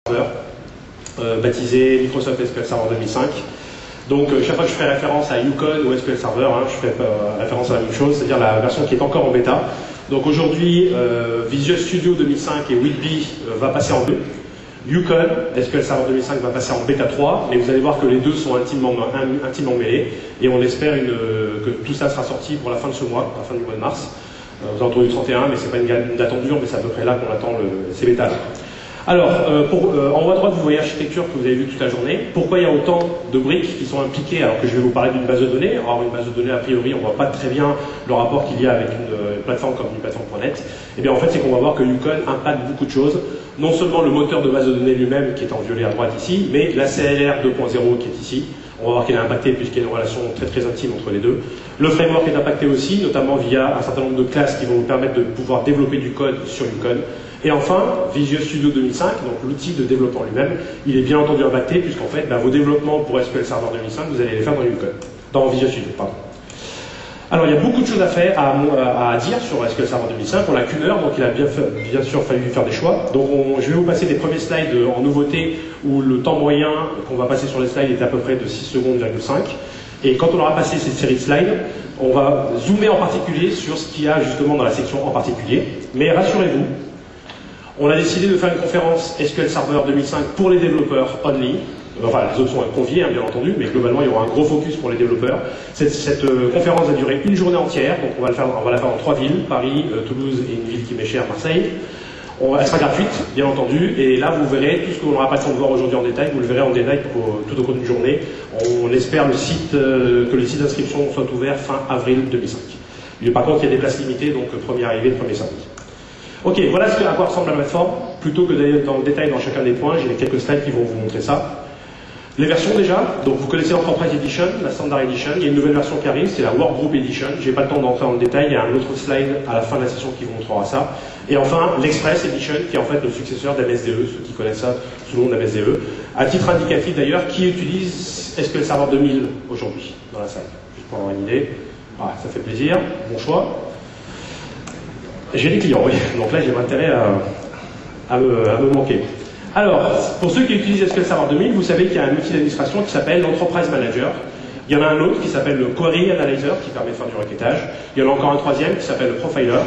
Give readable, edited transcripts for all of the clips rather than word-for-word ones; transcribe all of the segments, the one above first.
Server, baptisé Microsoft SQL Server 2005. Donc chaque fois que je fais référence à Yukon ou SQL Server, je fais référence à la même chose, c'est-à-dire la version qui est encore en bêta. Donc aujourd'hui, Visual Studio 2005 et Whitby va passer en 2. Yukon, SQL Server 2005 va passer en bêta 3, mais vous allez voir que les deux sont intimement mêlés, et on espère que tout ça sera sorti pour la fin de ce mois, la fin du mois de mars. Aux alentours du 31, mais c'est pas une date en dur, mais c'est à peu près là qu'on attend ces bêtas. Alors, en haut à droite, vous voyez l'architecture que vous avez vue toute la journée. Pourquoi il y a autant de briques qui sont impliquées alors que je vais vous parler d'une base de données? Alors, une base de données, a priori, on ne voit pas très bien le rapport qu'il y a avec une plateforme comme une plateforme.net. Et bien, en fait, c'est qu'on va voir que Yukon impacte beaucoup de choses. Non seulement le moteur de base de données lui-même, qui est en violet à droite ici, mais la CLR 2.0 qui est ici. On va voir qu'elle est impactée puisqu'il y a une relation très très intime entre les deux. Le framework est impacté aussi, notamment via un certain nombre de classes qui vont nous permettre de pouvoir développer du code sur Yukon. Et enfin, Visual Studio 2005, donc l'outil de développement lui-même, il est bien entendu impacté puisqu'en fait, vos développements pour SQL Server 2005, vous allez les faire dans Yukon, dans Visual Studio, pardon. Alors, il y a beaucoup de choses à dire sur SQL Server 2005. On n'a qu'une heure, donc il a bien sûr fallu faire des choix. Donc, je vais vous passer des premiers slides en nouveauté où le temps moyen qu'on va passer sur les slides est à peu près de 6 secondes,5. Et quand on aura passé cette série de slides, on va zoomer en particulier sur ce qu'il y a justement dans la section en particulier. Mais rassurez-vous, on a décidé de faire une conférence SQL Server 2005 pour les développeurs only. Enfin, les autres sont conviés, bien entendu, mais globalement, il y aura un gros focus pour les développeurs. Cette conférence va durer une journée entière, donc on va la faire dans 3 villes, Paris, Toulouse et une ville qui m'est chère, Marseille. Elle sera gratuite, bien entendu, et là, vous verrez tout ce qu'on n'aura pas le temps de voir aujourd'hui en détail, vous le verrez en détail tout au cours d'une journée. On espère que le site d'inscription soit ouvert fin avril 2005. Par contre, il y a des places limitées, donc premier arrivé, premier servi. Ok, voilà à quoi ressemble la plateforme. Plutôt que d'aller dans le détail dans chacun des points, j'ai quelques slides qui vont vous montrer ça. Les versions déjà, donc vous connaissez l'Enterprise Edition, la Standard Edition, il y a une nouvelle version qui arrive, c'est la Workgroup Edition. J'ai pas le temps d'entrer dans le détail, il y a un autre slide à la fin de la session qui vous montrera ça. Et enfin, l'Express Edition, qui est en fait le successeur d'MSDE, ceux qui connaissent ça sous le nom d'MSDE. À titre indicatif d'ailleurs, qui utilise SQL Server 2000 aujourd'hui dans la salle? Juste pour avoir une idée. Ah, ça fait plaisir, bon choix. J'ai des clients, oui, donc là j'ai intérêt à me manquer. Alors, pour ceux qui utilisent SQL Server 2000, vous savez qu'il y a un outil d'administration qui s'appelle l'Enterprise Manager. Il y en a un autre qui s'appelle le Query Analyzer, qui permet de faire du requêtage. Il y en a encore un troisième qui s'appelle le Profiler.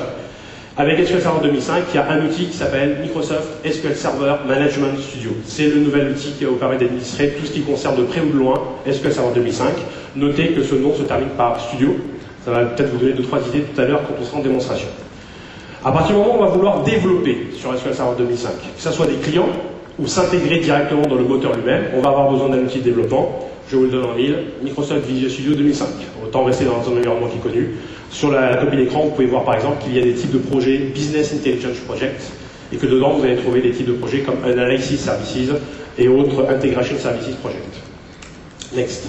Avec SQL Server 2005, il y a un outil qui s'appelle Microsoft SQL Server Management Studio. C'est le nouvel outil qui va vous permettre d'administrer tout ce qui concerne de près ou de loin SQL Server 2005. Notez que ce nom se termine par Studio. Ça va peut-être vous donner 2-3 idées tout à l'heure quand on sera en démonstration. À partir du moment où on va vouloir développer sur SQL Server 2005, que ce soit des clients ou s'intégrer directement dans le moteur lui-même, on va avoir besoin d'un outil de développement. Je vous le donne en mille, Microsoft Visual Studio 2005. Autant rester dans un environnement qui est connu. Sur la copie d'écran, vous pouvez voir par exemple qu'il y a des types de projets Business Intelligence Project, et que dedans vous allez trouver des types de projets comme Analysis Services et autres Integration Services Project. Next.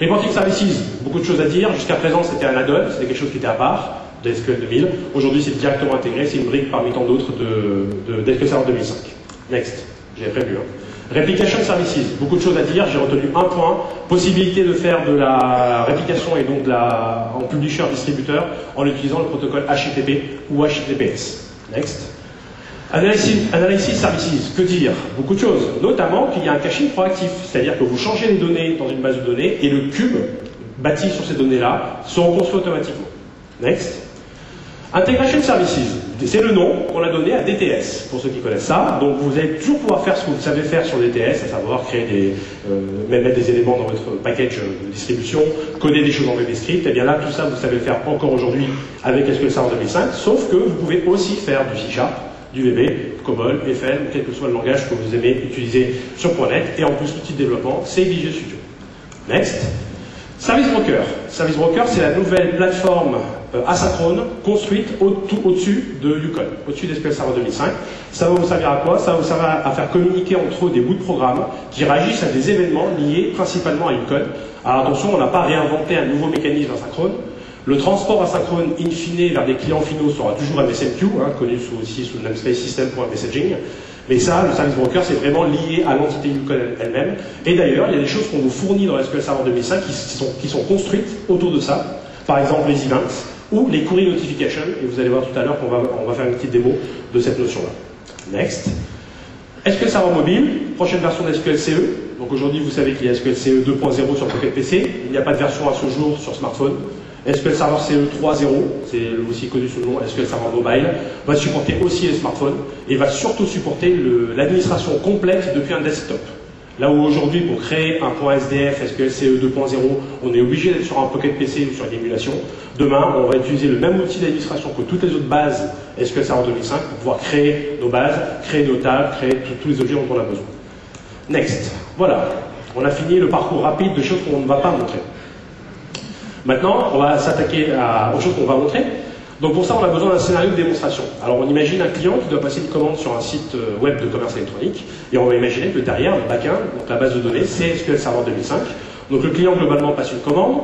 Reporting Services, beaucoup de choses à dire. Jusqu'à présent, c'était un add-on, c'était quelque chose qui était à part de SQL 2000. Aujourd'hui, c'est directement intégré, c'est une brique parmi tant d'autres de SQL Server 2005. Next. J'ai prévu. Replication Services, beaucoup de choses à dire, j'ai retenu un point, possibilité de faire de la réplication et donc en publisher distributeur en utilisant le protocole HTTP ou HTTPS. Next. Analysis Services, que dire? Beaucoup de choses, notamment qu'il y a un caching proactif, c'est-à-dire que vous changez les données dans une base de données et le cube bâti sur ces données-là sont reconstruits automatiquement. Next. Integration Services, c'est le nom qu'on a donné à DTS, pour ceux qui connaissent ça. Donc vous allez toujours pouvoir faire ce que vous savez faire sur DTS, à savoir créer mettre des éléments dans votre package de distribution, coder des choses en VBScript. Et bien là, tout ça, vous savez le faire encore aujourd'hui avec SQL Server 2005, sauf que vous pouvez aussi faire du C#, du VB, COBOL, FN, quel que soit le langage que vous aimez utiliser sur .NET. Et en plus, l'outil de développement, c'est Visual Studio. Next. Service Broker. Service Broker, c'est la nouvelle plateforme asynchrone construite au-dessus de Yukon, au-dessus d'SQL Server 2005. Ça va vous servir à quoi? Ça va vous servir à faire communiquer entre eux des bouts de programme qui réagissent à des événements liés principalement à Yukon. Alors attention, on n'a pas réinventé un nouveau mécanisme asynchrone. Le transport asynchrone in fine vers des clients finaux sera toujours MSMQ, connu aussi sous le namespace system.messaging. Mais ça, le service broker, c'est vraiment lié à l'entité Yukon elle-même. Et d'ailleurs, il y a des choses qu'on vous fournit dans SQL Server 2005 qui sont construites autour de ça. Par exemple, les events ou les query notifications. Et vous allez voir tout à l'heure qu'on va faire une petite démo de cette notion-là. Next. SQL Server mobile, prochaine version d'SQL CE. Donc aujourd'hui, vous savez qu'il y a SQL CE 2.0 sur Pocket PC. Il n'y a pas de version à ce jour sur smartphone. SQL Server CE 3.0, c'est aussi connu sous le nom SQL Server Mobile, va supporter aussi les smartphones et va surtout supporter l'administration complète depuis un desktop. Là où aujourd'hui, pour créer un .sdf SQL CE 2.0, on est obligé d'être sur un Pocket PC ou sur une émulation. Demain, on va utiliser le même outil d'administration que toutes les autres bases SQL Server 2005 pour pouvoir créer nos bases, créer nos tables, créer tous les objets dont on a besoin. Next. Voilà. On a fini le parcours rapide de choses qu'on ne va pas montrer. Maintenant, on va s'attaquer aux choses qu'on va montrer. Donc pour ça, on a besoin d'un scénario de démonstration. Alors on imagine un client qui doit passer une commande sur un site web de commerce électronique, et on va imaginer que derrière, le backend, donc la base de données, c'est SQL Server 2005. Donc le client globalement passe une commande,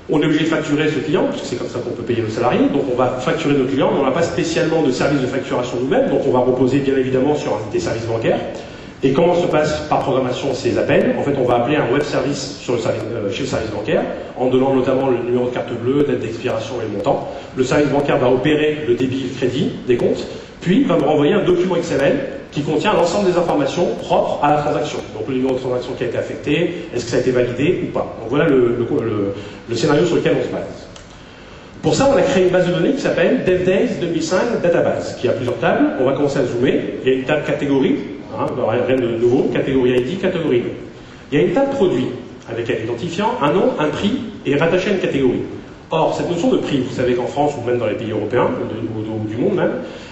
on est obligé de facturer ce client, parce que c'est comme ça qu'on peut payer nos salariés, donc on va facturer nos clients, mais on n'a pas spécialement de service de facturation nous-mêmes, donc on va reposer bien évidemment sur des services bancaires. Et comment se passe par programmation ces appels? En fait, on va appeler un web service chez le service bancaire, en donnant notamment le numéro de carte bleue, date d'expiration et le montant. Le service bancaire va opérer le débit et le crédit des comptes, puis va me renvoyer un document XML qui contient l'ensemble des informations propres à la transaction. Donc le numéro de transaction qui a été affecté, est-ce que ça a été validé ou pas. Donc voilà le scénario sur lequel on se base. Pour ça, on a créé une base de données qui s'appelle DevDays 2005 Database, qui a plusieurs tables. On va commencer à zoomer. Il y a une table catégorie. Rien de nouveau, catégorie ID, catégorie nom. Il y a une table produit, avec un identifiant, un nom, un prix, et rattaché à une catégorie. Or, cette notion de prix, vous savez qu'en France, ou même dans les pays européens, ou du monde même,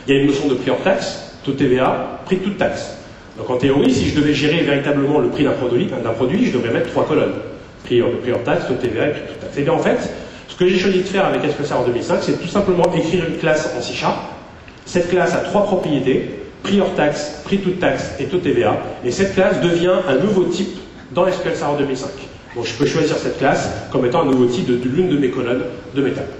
il y a une notion de prix hors taxe, taux de TVA, prix de toute taxe. Donc en théorie, si je devais gérer véritablement le prix d'un produit, je devrais mettre 3 colonnes. Prix hors taxe, taux de TVA et prix de toute taxe. Et bien en fait, ce que j'ai choisi de faire avec SQL Server 2005, c'est tout simplement écrire une classe en C#. Cette classe a 3 propriétés. Prix hors taxe, prix toute taxe et taux TVA. Et cette classe devient un nouveau type dans SQL Server 2005. Donc je peux choisir cette classe comme étant un nouveau type de l'une de mes colonnes de mes tables.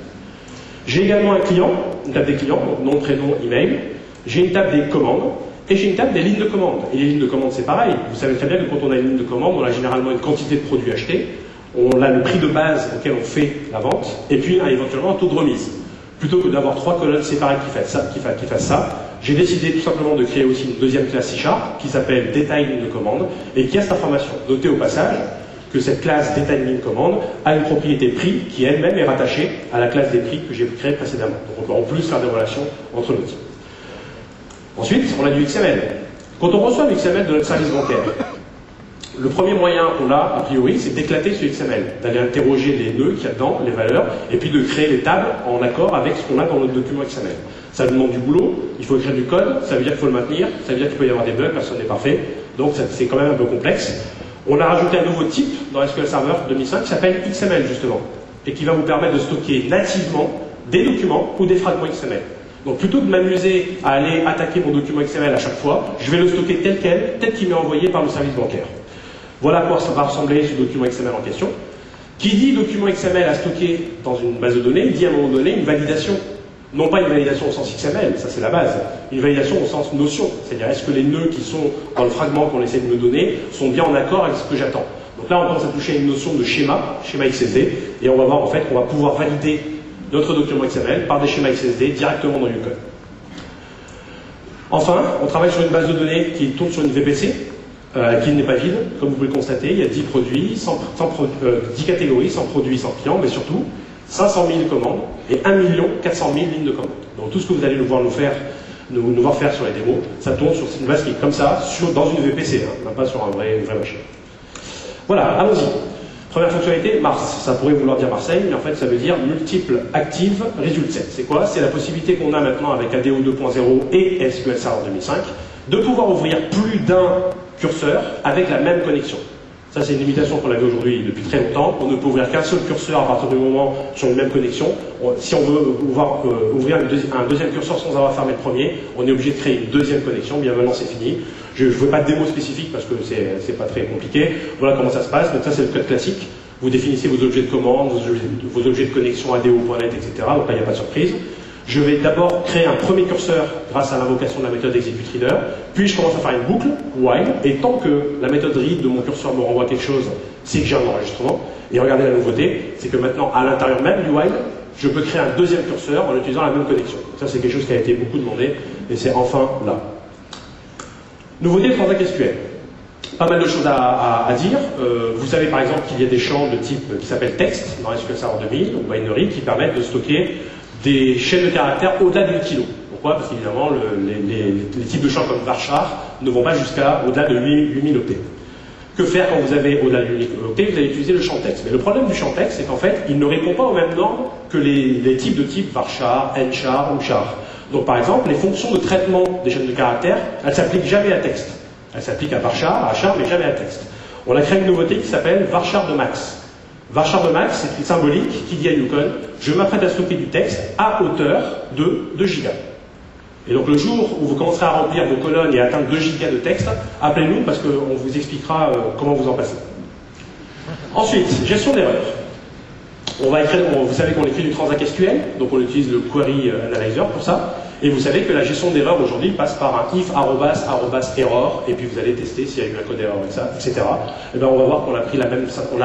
J'ai également un client, une table des clients, donc nom, prénom, email. J'ai une table des commandes et j'ai une table des lignes de commande. Et les lignes de commande, c'est pareil. Vous savez très bien que quand on a une ligne de commande, on a généralement une quantité de produits achetés. On a le prix de base auquel on fait la vente et puis éventuellement un taux de remise. Plutôt que d'avoir 3 colonnes séparées qui fassent ça, j'ai décidé tout simplement de créer aussi une deuxième classe C# qui s'appelle Détail ligne de commande et qui a cette information. Notez au passage que cette classe Détail ligne de commande a une propriété prix qui elle-même est rattachée à la classe des prix que j'ai créée précédemment. Donc on peut en plus faire des relations entre nos types. Ensuite, on a du XML. Quand on reçoit du XML de notre service bancaire, le premier moyen qu'on a, a priori, c'est d'éclater ce XML, d'aller interroger les nœuds qu'il y a dedans, les valeurs, et puis de créer les tables en accord avec ce qu'on a dans notre document XML. Ça demande du boulot, il faut écrire du code, ça veut dire qu'il faut le maintenir, ça veut dire qu'il peut y avoir des bugs, personne n'est parfait, donc c'est quand même un peu complexe. On a rajouté un nouveau type dans SQL Server 2005 qui s'appelle XML justement, et qui va vous permettre de stocker nativement des documents ou des fragments XML. Donc plutôt que de m'amuser à aller attaquer mon document XML à chaque fois, je vais le stocker tel qu'il m'est envoyé par le service bancaire. Voilà à quoi ça va ressembler ce document XML en question. Qui dit document XML à stocker dans une base de données, dit à un moment donné une validation. Non pas une validation au sens XML, ça c'est la base, une validation au sens notion. C'est-à-dire est-ce que les nœuds qui sont dans le fragment qu'on essaie de me donner sont bien en accord avec ce que j'attends. Donc là on commence à toucher à une notion de schéma XSD, et on va voir en fait qu'on va pouvoir valider notre document XML par des schémas XSD directement dans Ucode. Enfin, on travaille sur une base de données qui tourne sur une VPC, qui n'est pas vide. Comme vous pouvez le constater, il y a 10 produits, 10 catégories, 100 produits, 100 clients, mais surtout 500 000 commandes et 1 400 000 lignes de commandes. Donc tout ce que vous allez nous voir faire sur les démos, ça tourne sur une base qui est comme ça, dans une VPC, même pas sur une vraie machine. Voilà, allons-y. Première fonctionnalité, Mars. Ça pourrait vouloir dire Marseille, mais en fait ça veut dire multiple active result set. C'est quoi? C'est la possibilité qu'on a maintenant avec ADO 2.0 et SQL Server 2005 de pouvoir ouvrir plus d'un curseur avec la même connexion. Ça, c'est une limitation qu'on avait aujourd'hui depuis très longtemps. On ne peut ouvrir qu'un seul curseur à partir du moment sur une même connexion. Si on veut ouvrir un deuxième curseur sans avoir fermé le premier, on est obligé de créer une deuxième connexion. Bien maintenant, c'est fini. Je ne veux pas de démo spécifique parce que c'est pas très compliqué. Voilà comment ça se passe. Donc ça, c'est le code classique. Vous définissez vos objets de commande, vos objets de connexion ADO.net, etc. Donc là, il n'y a pas de surprise. Je vais d'abord créer un premier curseur grâce à l'invocation de la méthode execute_reader, puis je commence à faire une boucle, while, et tant que la méthode read de mon curseur me renvoie quelque chose, c'est que j'ai un enregistrement. Et regardez la nouveauté, c'est que maintenant, à l'intérieur même du while, je peux créer un deuxième curseur en utilisant la même connexion. Ça, c'est quelque chose qui a été beaucoup demandé, et c'est enfin là. Nouveauté de Transact SQL. Pas mal de choses à dire. Vous savez par exemple qu'il y a des champs de type qui s'appellent texte dans SQL Server 2000 ou binary qui permettent de stocker des chaînes de caractères au-delà du kilo. Pourquoi? Parce qu'évidemment les types de champs comme varchar ne vont pas au-delà de 8000 octets. Que faire quand vous avez au-delà de 8000 octets? Vous allez utiliser le champ texte. Mais le problème du champ texte, c'est qu'en fait, il ne répond pas aux mêmes normes que les types de type varchar, nchar ou char. Donc par exemple, les fonctions de traitement des chaînes de caractères, elles ne s'appliquent jamais à texte. Elles s'appliquent à varchar, à char, mais jamais à texte. On a créé une nouveauté qui s'appelle varchar de max. Varchar de max, c'est une symbolique qui dit à Yukon, je m'apprête à stocker du texte à hauteur de 2 gigas. Et donc le jour où vous commencerez à remplir vos colonnes et à atteindre 2 gigas de texte, appelez-nous parce qu'on vous expliquera comment vous en passer. Ensuite, gestion d'erreurs. Vous savez qu'on écrit du Transact SQL, donc on utilise le Query Analyzer pour ça. Et vous savez que la gestion d'erreurs aujourd'hui passe par un if @error, et puis vous allez tester s'il y a eu un code d'erreur avec ça, etc. Et bien on va voir qu'on a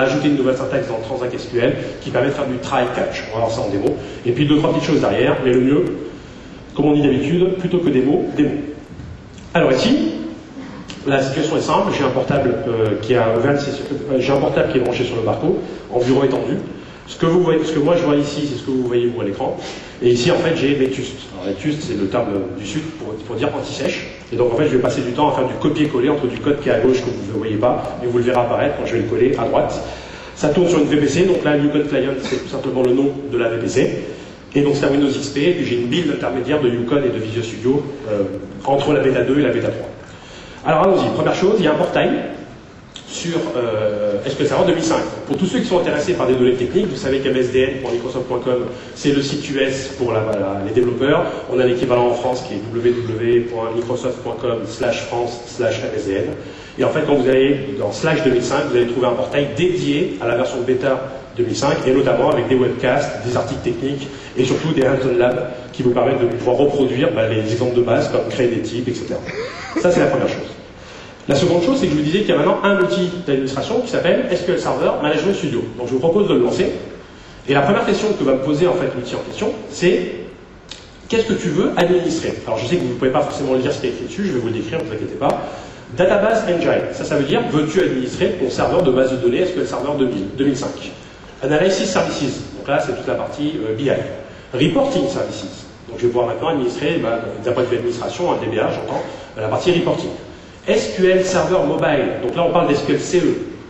ajouté une nouvelle syntaxe dans le Transact SQL qui permet de faire du try catch. On va voir ça en démo. Et puis 2-3 petites choses derrière, mais le mieux, comme on dit d'habitude, plutôt que des mots, des mots. Alors ici, la situation est simple, j'ai un portable qui est branché sur le Barco, en bureau étendu. Ce que moi je vois ici, c'est ce que vous voyez vous à l'écran. Et ici, en fait, j'ai Vetuste. Alors Vetuste, c'est le terme du Sud pour dire anti-sèche. Et donc, en fait, je vais passer du temps à faire du copier-coller entre du code qui est à gauche que vous ne voyez pas, et vous le verrez apparaître quand je vais le coller à droite. Ça tourne sur une VPC, donc là, Yukon Client, c'est tout simplement le nom de la VPC. Et donc, c'est un Windows XP, et puis j'ai une build intermédiaire de Yukon et de Visual Studio entre la bêta 2 et la bêta 3. Alors, allons-y. Première chose, il y a un portail sur SQL Server 2005. Pour tous ceux qui sont intéressés par des données techniques, vous savez qu'MSDN.microsoft.com, c'est le site US pour les développeurs. On a l'équivalent en France qui est www.microsoft.com/france/MSDN. Et en fait, quand vous allez dans /2005, vous allez trouver un portail dédié à la version bêta 2005, et notamment avec des webcasts, des articles techniques, et surtout des hands-on labs qui vous permettent de pouvoir reproduire les exemples de base, comme créer des types, etc. Ça, c'est la première chose. La seconde chose, c'est que je vous disais qu'il y a maintenant un outil d'administration qui s'appelle SQL Server Management Studio. Donc je vous propose de le lancer. Et la première question que va me poser en fait l'outil en question, c'est qu'est-ce que tu veux administrer? Alors je sais que vous ne pouvez pas forcément lire ce qui est écrit dessus, je vais vous le décrire, ne vous inquiétez pas. Database Engine, ça veut dire, veux-tu administrer ton serveur de base de données SQL Server 2005? Analysis Services, donc là c'est toute la partie BI. Reporting Services, donc je vais pouvoir maintenant administrer, d'un point de vue administration, un DBA, j'entends, la partie reporting. SQL Server Mobile, donc là on parle d'SQL CE.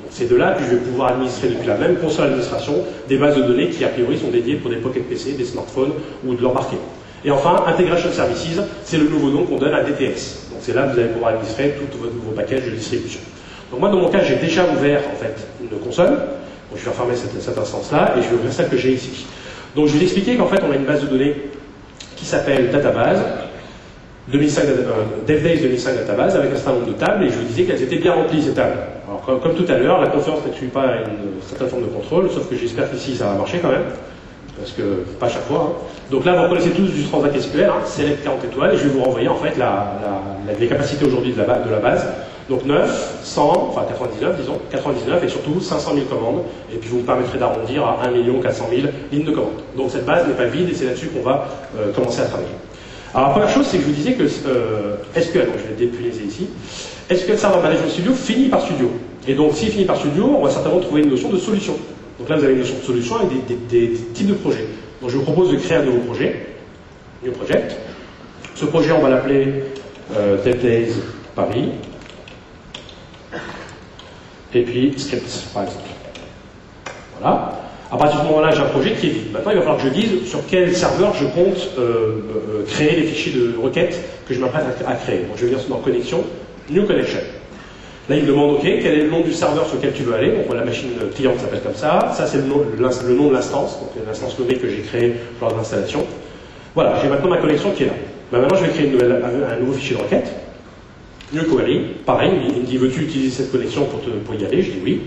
C'est de là que je vais pouvoir administrer depuis la même console d'administration des bases de données qui a priori sont dédiées pour des Pocket PC, des smartphones ou de l'embarqué. Et enfin, Integration Services, c'est le nouveau nom qu'on donne à DTS. Donc c'est là que vous allez pouvoir administrer tous vos packages de distribution. Donc moi dans mon cas j'ai déjà ouvert en fait une console. Donc je vais refermer cette instance-là et je vais ouvrir celle que j'ai ici. Donc je vais vous expliquer qu'en fait on a une base de données qui s'appelle Database. 2005, DevDays 2005 database avec un certain nombre de tables, et je vous disais qu'elles étaient bien remplies ces tables. Alors comme tout à l'heure, la conférence n'exclut pas une certaine forme de contrôle, sauf que j'espère qu'ici ça va marcher quand même, parce que pas à chaque fois. Hein. Donc là vous reconnaissez tous du Transact SQL, hein, Select 40 étoiles, et je vais vous renvoyer en fait les capacités aujourd'hui de la base. Donc 9, 100, enfin 99 disons, 99 et surtout 500 000 commandes, et puis vous me permettrez d'arrondir à 1 400 000 lignes de commandes. Donc cette base n'est pas vide et c'est là-dessus qu'on va commencer à travailler. Alors la première chose, c'est que je vous disais que SQL, donc je vais dépuniser ici, SQL Server Management Studio finit par Studio. Et donc s'il finit par Studio, on va certainement trouver une notion de solution. Donc là vous avez une notion de solution avec des types de projets. Donc je vous propose de créer un nouveau projet, New Project. Ce projet, on va l'appeler DevDays Paris. Et puis Script, par exemple. Voilà. À partir de ce moment-là, j'ai un projet qui est vide. Maintenant, il va falloir que je dise sur quel serveur je compte créer les fichiers de requête que je m'apprête à créer. Donc, je vais venir dans Connexion, New Connection. Là, il me demande, OK, quel est le nom du serveur sur lequel tu veux aller? Donc, la machine cliente s'appelle comme ça. Ça, c'est le nom de l'instance, donc l'instance nommée que j'ai créée lors de l'installation. Voilà, j'ai maintenant ma connexion qui est là. Maintenant, je vais créer un nouveau fichier de requête. New Query, pareil, il me dit, veux-tu utiliser cette connexion pour y aller? Je dis oui.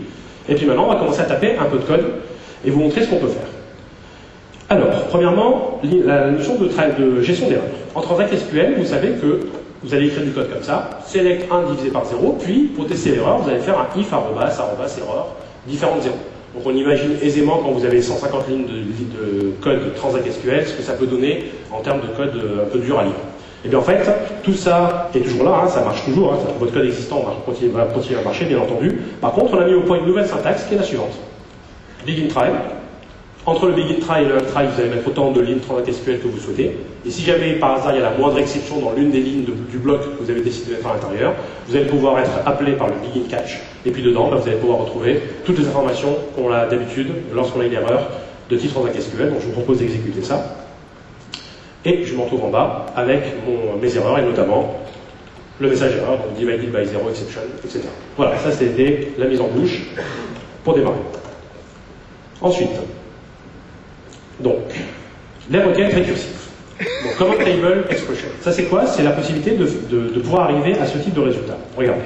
Et puis maintenant, on va commencer à taper un peu de code et vous montrer ce qu'on peut faire. Alors, premièrement, la notion de gestion d'erreurs. En Transact SQL, vous savez que vous allez écrire du code comme ça, select 1 divisé par 0, puis pour tester l'erreur, vous allez faire un if error, différentes zéros. Donc on imagine aisément quand vous avez 150 lignes de code de Transact SQL, ce que ça peut donner en termes de code un peu dur à lire. Et bien en fait, tout ça est toujours là, hein, ça marche toujours, hein, votre code existant va continuer à marcher, bien entendu. Par contre, on a mis au point une nouvelle syntaxe qui est la suivante. Begin try. Entre le begin try et le end try, vous allez mettre autant de lignes transact SQL que vous souhaitez. Et si jamais par hasard il y a la moindre exception dans l'une des lignes du bloc que vous avez décidé de mettre à l'intérieur, vous allez pouvoir être appelé par le begin catch. Et puis dedans, vous allez pouvoir retrouver toutes les informations qu'on a d'habitude lorsqu'on a une erreur de type transact SQL. Donc je vous propose d'exécuter ça. Et je me retrouve en bas avec mes erreurs, et notamment le message erreur, donc divided by zero exception, etc. Voilà, ça c'était la mise en bouche pour démarrer. Ensuite, donc, les requêtes récursives. Donc, command table expression. Ça c'est quoi? C'est la possibilité de pouvoir arriver à ce type de résultat. Regardez.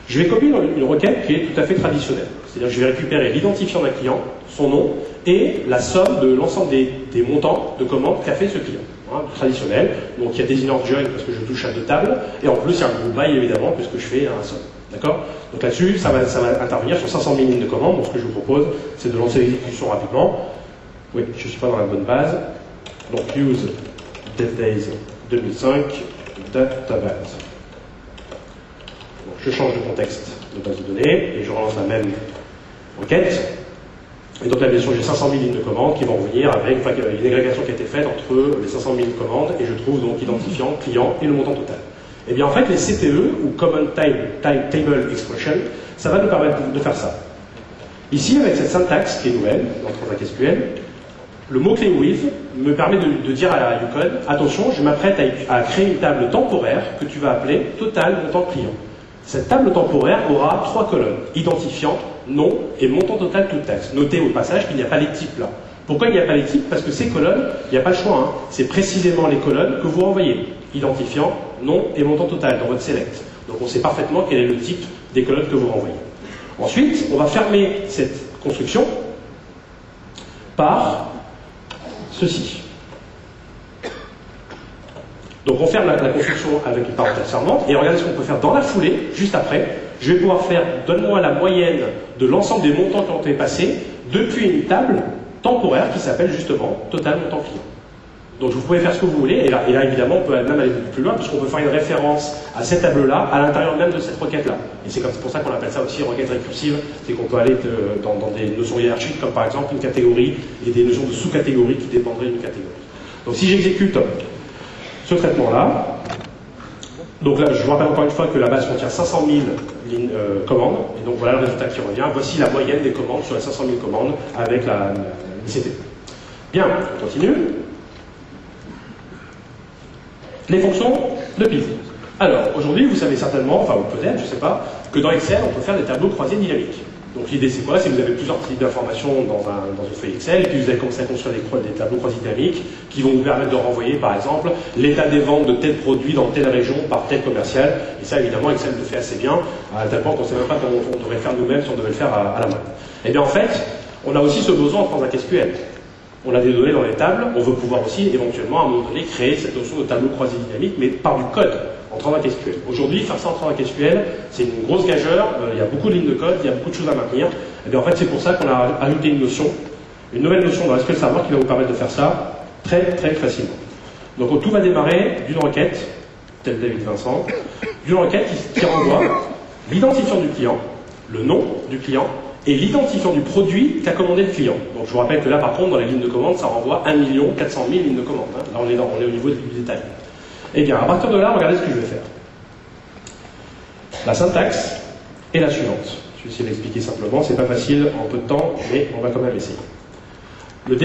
Je vais copier une requête qui est tout à fait traditionnelle. C'est-à-dire que je vais récupérer l'identifiant d'un client, son nom, et la somme de l'ensemble des montants de commandes qu'a fait ce client. Hein, traditionnel. Donc il y a des inner join parce que je touche à deux tables, et en plus il y a un group by évidemment puisque je fais un somme. D'accord? Donc là-dessus, ça va intervenir sur 500 000 lignes de commandes. Donc ce que je vous propose, c'est de lancer l'exécution rapidement. Oui, je ne suis pas dans la bonne base. Donc use dev-days 2005 database. Je change de contexte de base de données et je relance la même requête. Et donc là, bien sûr, j'ai 500 000 lignes de commandes qui vont revenir avec une agrégation qui a été faite entre les 500 000 commandes et je trouve donc identifiant, client et le montant total. Et bien en fait, les CTE ou Common Table Expression, ça va nous permettre de faire ça. Ici, avec cette syntaxe qui est nouvelle dans Transact SQL, le mot-clé with me permet de dire à Yukon, attention, je m'apprête à créer une table temporaire que tu vas appeler total montant client. Cette table temporaire aura 3 colonnes, identifiant, nom et montant total toute taxe. Notez au passage qu'il n'y a pas les types là. Pourquoi il n'y a pas les types? Parce que ces colonnes, il n'y a pas le choix. Hein. C'est précisément les colonnes que vous renvoyez. Identifiant, nom et montant total dans votre select. Donc on sait parfaitement quel est le type des colonnes que vous renvoyez. Ensuite, on va fermer cette construction par ceci. Donc on ferme la construction avec une parenthèse fermante, et regardez ce qu'on peut faire dans la foulée, juste après. Je vais pouvoir faire, donne-moi la moyenne de l'ensemble des montants qui ont été passés depuis une table temporaire qui s'appelle justement total montant client. Donc vous pouvez faire ce que vous voulez, et là évidemment on peut même aller plus loin, puisqu'on peut faire une référence à cette table-là, à l'intérieur même de cette requête-là. Et c'est pour ça qu'on appelle ça aussi requête récursive, c'est qu'on peut aller dans des notions hiérarchiques, comme par exemple une catégorie, et des notions de sous-catégories qui dépendraient d'une catégorie. Donc si j'exécute ce traitement-là, donc là je vous rappelle encore une fois que la base contient 500 000 commandes, et donc voilà le résultat qui revient. Voici la moyenne des commandes sur les 500 000 commandes avec la ICT. Bien, on continue. Les fonctions de pivot. Alors, aujourd'hui, vous savez certainement, enfin peut-être, je ne sais pas, que dans Excel, on peut faire des tableaux croisés dynamiques. Donc l'idée c'est quoi? C'est que vous avez plusieurs types d'informations dans une feuille Excel, et puis vous allez commencer à construire des tableaux croisés dynamiques qui vont vous permettre de renvoyer, par exemple, l'état des ventes de tel produit dans telle région par tel commercial. Et ça, évidemment, Excel le fait assez bien, à tel point qu'on ne sait même pas comment on devrait faire nous-mêmes si on devait le faire à la main. Et bien en fait, on a aussi ce besoin en Transact SQL. On a des données dans les tables, on veut pouvoir aussi éventuellement à un moment donné créer cette notion de tableau croisé dynamique, mais par du code en Transact SQL. Aujourd'hui, faire ça en Transact SQL, c'est une grosse gageure, il y a beaucoup de lignes de code, il y a beaucoup de choses à maintenir. Et bien en fait, c'est pour ça qu'on a ajouté une notion, une nouvelle notion dans SQL Server qui va vous permettre de faire ça très très facilement. Donc tout va démarrer d'une requête, tel David Vincent, d'une requête qui renvoie l'identifiant du client, le nom du client, et l'identifiant du produit qu'a commandé le client. Donc je vous rappelle que là, par contre, dans les lignes de commande, ça renvoie 1 400 000 lignes de commande. Hein. Là, on est au niveau du détail. Eh bien, à partir de là, regardez ce que je vais faire. La syntaxe est la suivante. Je vais essayer d'expliquer simplement. C'est pas facile en peu de temps, mais on va quand même essayer.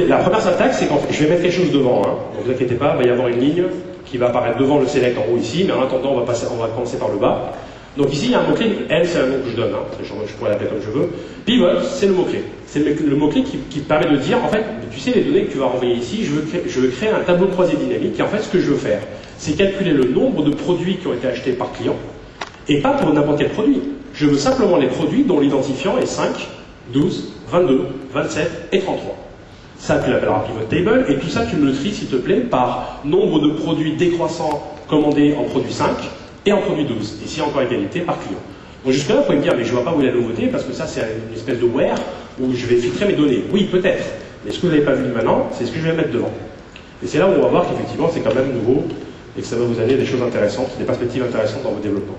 La première syntaxe, c'est quand je vais mettre quelque chose devant. Hein. Donc, ne vous inquiétez pas, il va y avoir une ligne qui va apparaître devant le select en haut ici, mais en attendant, on va commencer par le bas. Donc ici, il y a un mot-clé, L, c'est un nom que je donne, hein. Je pourrais l'appeler comme je veux. Pivot, c'est le mot-clé. C'est le mot-clé qui permet de dire, en fait, tu sais, les données que tu vas renvoyer ici, je veux créer un tableau croisé dynamique, et en fait, ce que je veux faire, c'est calculer le nombre de produits qui ont été achetés par client, et pas pour n'importe quel produit. Je veux simplement les produits dont l'identifiant est 5, 12, 22, 27 et 33. Ça, tu l'appelleras pivot table, et tout ça, tu me le tries, s'il te plaît, par nombre de produits décroissants commandés en produit 5, et en produit 12. Ici, encore égalité par client. Donc jusque-là, vous pouvez me dire, mais je ne vois pas où est la nouveauté, parce que ça, c'est une espèce de where où je vais filtrer mes données. Oui, peut-être. Mais ce que vous n'avez pas vu maintenant, c'est ce que je vais mettre devant. Et c'est là où on va voir qu'effectivement, c'est quand même nouveau et que ça va vous amener des choses intéressantes, des perspectives intéressantes dans vos développements.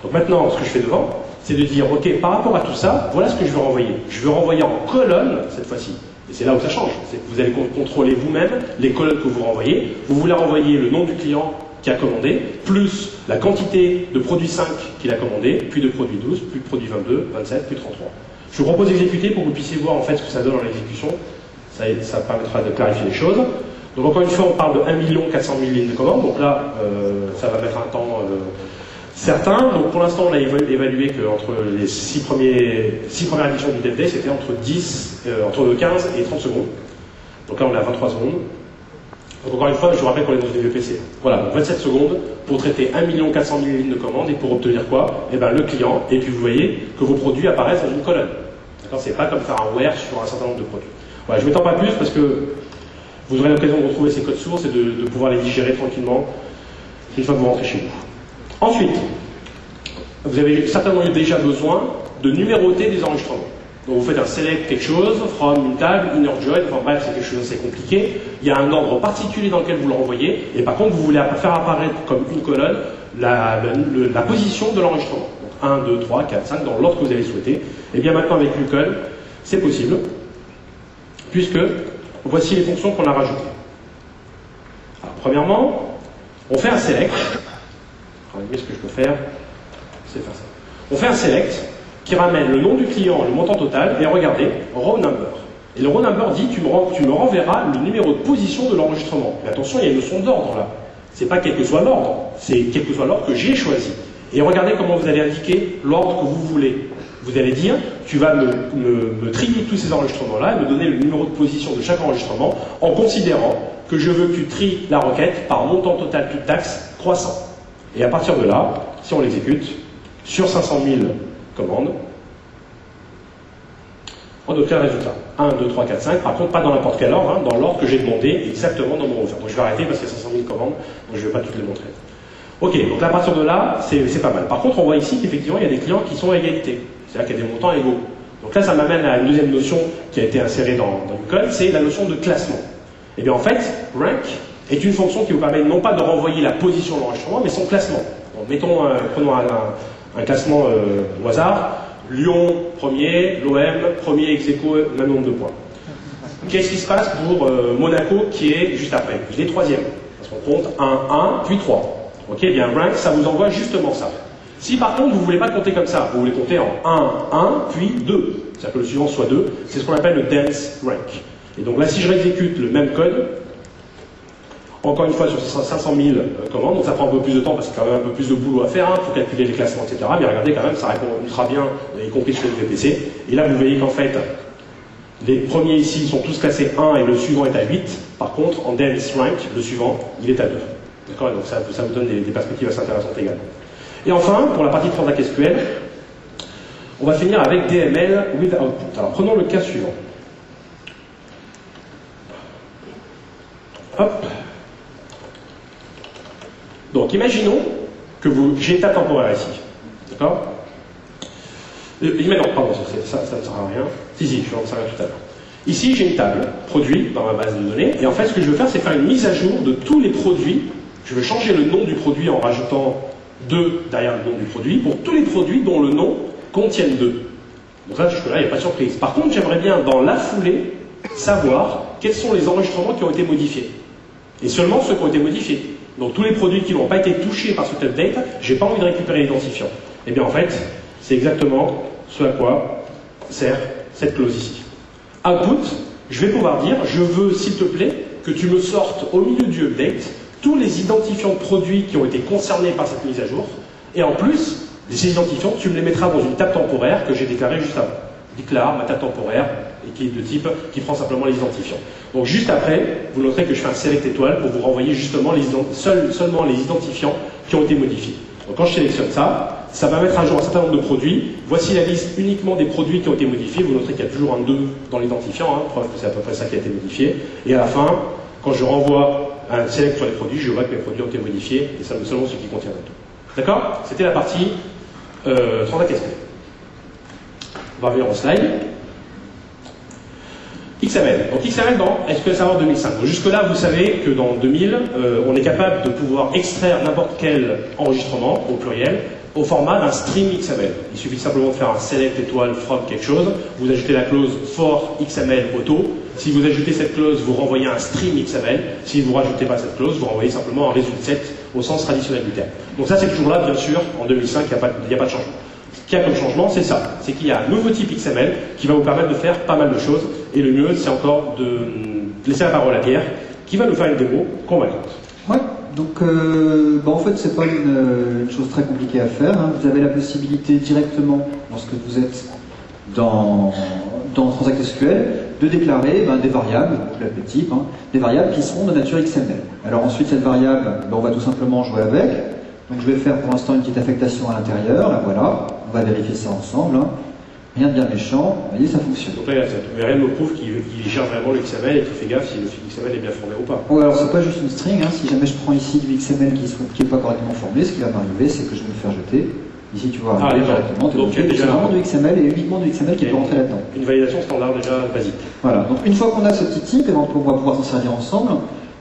Donc maintenant, ce que je fais devant, c'est de dire, ok, par rapport à tout ça, voilà ce que je veux renvoyer. Je veux renvoyer en colonne cette fois-ci. Et c'est là où ça change. C'est que vous allez contrôler vous-même les colonnes que vous renvoyez. Vous voulez renvoyer le nom du client qui a commandé, plus la quantité de produit 5 qu'il a commandé, puis de produit 12, puis de produit 22, 27, puis 33. Je vous propose d'exécuter pour que vous puissiez voir en fait ce que ça donne dans l'exécution. Ça permettra de clarifier les choses. Donc encore une fois, on parle de 1 400 000 lignes de commande. Donc là, ça va mettre un temps certain. Donc pour l'instant, on a évalué qu'entre les 6 premières éditions du DevDay, c'était entre 15 et 30 secondes. Donc là, on est à 23 secondes. Donc encore une fois, je vous rappelle qu'on est dans une VPC. Voilà, donc 27 secondes pour traiter 1 400 000 lignes de commande et pour obtenir quoi? Eh bien le client, et puis vous voyez que vos produits apparaissent dans une colonne. D'accord? C'est pas comme faire un where sur un certain nombre de produits. Voilà, je ne m'étends pas plus parce que vous aurez l'occasion de retrouver ces codes sources et de pouvoir les digérer tranquillement une fois que vous rentrez chez vous. Ensuite, vous avez certainement eu déjà besoin de numéroter des enregistrements. Donc vous faites un select quelque chose, from une table, inner join, enfin bref, c'est quelque chose d'assez compliqué. Il y a un ordre particulier dans lequel vous le renvoyez, et par contre vous voulez faire apparaître comme une colonne la position de l'enregistrement. Donc 1, 2, 3, 4, 5, dans l'ordre que vous avez souhaité. Et bien maintenant avec Lucol, c'est possible, puisque voici les fonctions qu'on a rajoutées. Alors, premièrement, on fait un select. Alors, ce que je peux faire, c'est faire ça. On fait un select qui ramène le nom du client, le montant total, et regardez, row number. Et le row number dit, tu me renverras le numéro de position de l'enregistrement. Mais attention, il y a une notion d'ordre là. C'est pas quel que soit l'ordre, c'est quel que soit l'ordre que j'ai choisi. Et regardez comment vous allez indiquer l'ordre que vous voulez. Vous allez dire, tu vas me trier tous ces enregistrements-là et me donner le numéro de position de chaque enregistrement en considérant que je veux que tu tries la requête par montant total toute taxe croissant. Et à partir de là, si on l'exécute, sur 500 000 commandes, on obtient le résultat. 1, 2, 3, 4, 5, par contre pas dans n'importe quel ordre, hein, dans l'ordre que j'ai demandé exactement dans mon offre. Donc je vais arrêter parce qu'il y a 500 000 commandes, donc je ne vais pas toutes les montrer. Ok, donc à partir de là, c'est pas mal. Par contre, on voit ici qu'effectivement, il y a des clients qui sont à égalité. C'est-à-dire qu'il y a des montants égaux. Donc là, ça m'amène à une deuxième notion qui a été insérée dans le code, c'est la notion de classement. Et bien en fait, rank est une fonction qui vous permet non pas de renvoyer la position de l'enregistrement, mais son classement. Donc, prenons un classement au hasard. Lyon, premier, l'OM, premier ex aequo, même nombre de points. Qu'est-ce qui se passe pour Monaco qui est juste après? Il est troisième. Parce qu'on compte 1, 1, puis 3. Ok, bien rank, ça vous envoie justement ça. Si par contre vous ne voulez pas compter comme ça, vous voulez compter en 1, 1, puis 2, c'est-à-dire que le suivant soit 2, c'est ce qu'on appelle le dense rank. Et donc là, si je réexécute le même code, encore une fois sur 500 000 commandes, donc ça prend un peu plus de temps parce qu'il y a quand même un peu plus de boulot à faire pour calculer les classements, etc. Mais regardez quand même, ça répond ultra bien, y compris sur le VPC. Et là, vous voyez qu'en fait, les premiers ici sont tous classés 1 et le suivant est à 8. Par contre, en dense rank, le suivant, il est à 2. D'accord? Donc ça vous donne des perspectives assez intéressantes également. Et enfin, pour la partie Transact SQL, on va finir avec DML with output. Alors prenons le cas suivant. Hop. Donc imaginons que j'ai une table temporaire ici. D'accord? Mais non, pardon, ça ne sert à rien. Si, je vais en servir tout à l'heure. Ici, j'ai une table, produit, dans ma base de données, et en fait, ce que je veux faire, c'est faire une mise à jour de tous les produits. Je vais changer le nom du produit en rajoutant 2 derrière le nom du produit, pour tous les produits dont le nom contienne 2. Donc là, jusque-là, il n'y a pas de surprise. Par contre, j'aimerais bien, dans la foulée, savoir quels sont les enregistrements qui ont été modifiés. Et seulement ceux qui ont été modifiés. Donc tous les produits qui n'ont pas été touchés par cet update, j'ai pas envie de récupérer l'identifiant. Et bien en fait, c'est exactement ce à quoi sert cette clause ici. Output, je vais pouvoir dire, je veux, s'il te plaît, que tu me sortes au milieu du update tous les identifiants de produits qui ont été concernés par cette mise à jour, et en plus, ces identifiants, tu me les mettras dans une table temporaire que j'ai déclarée juste avant. Déclare ma table temporaire, et qui est de type, qui prend simplement les identifiants. Donc juste après, vous noterez que je fais un select étoile pour vous renvoyer justement seulement les identifiants qui ont été modifiés. Donc quand je sélectionne ça, ça va mettre à jour un certain nombre de produits. Voici la liste uniquement des produits qui ont été modifiés. Vous noterez qu'il y a toujours un 2 dans l'identifiant, preuve que c'est à peu près ça qui a été modifié. Et à la fin, quand je renvoie un select sur les produits, je vois que mes produits ont été modifiés, et ça me seulement ce qui contient tout. D'accord? C'était la partie Transact SQL. On va revenir au slide. XML. Donc XML dans SQL Server 2005. Jusque-là, vous savez que dans 2000, on est capable de pouvoir extraire n'importe quel enregistrement, au pluriel, au format d'un stream XML. Il suffit simplement de faire un select étoile from quelque chose, vous ajoutez la clause for XML auto. Si vous ajoutez cette clause, vous renvoyez un stream XML. Si vous ne rajoutez pas cette clause, vous renvoyez simplement un résultat au sens traditionnel du terme. Donc ça, c'est toujours là, bien sûr, en 2005, il n'y a pas de changement. Ce qu'il y a comme changement, c'est ça. C'est qu'il y a un nouveau type XML qui va vous permettre de faire pas mal de choses. Et le mieux, c'est encore de laisser la parole à Pierre, qui va nous faire une démo convaincante. Ouais, donc en fait, c'est pas une chose très compliquée à faire. Hein. Vous avez la possibilité directement, lorsque vous êtes dans Transact SQL, de déclarer des variables, je l'appelle type, des variables qui seront de nature XML. Alors ensuite, cette variable, on va tout simplement jouer avec. Donc je vais faire pour l'instant une petite affectation à l'intérieur, là voilà, on va vérifier ça ensemble. Hein. Rien de bien méchant, vous voyez, ça fonctionne. Donc là, rien ne me prouve qu'il gère vraiment le XML et qu'il fait gaffe si le XML est bien formé ou pas. Ouais, alors c'est pas juste une string, hein. Si jamais je prends ici du XML qui n'est pas correctement formé, ce qui va m'arriver, c'est que je vais me faire jeter. Ici, tu vois, directement, donc il y a déjà vraiment du XML et uniquement du XML qui peut rentrer là-dedans. Une validation standard déjà basique. Voilà, donc une fois qu'on a ce petit type, on va pouvoir s'en servir ensemble.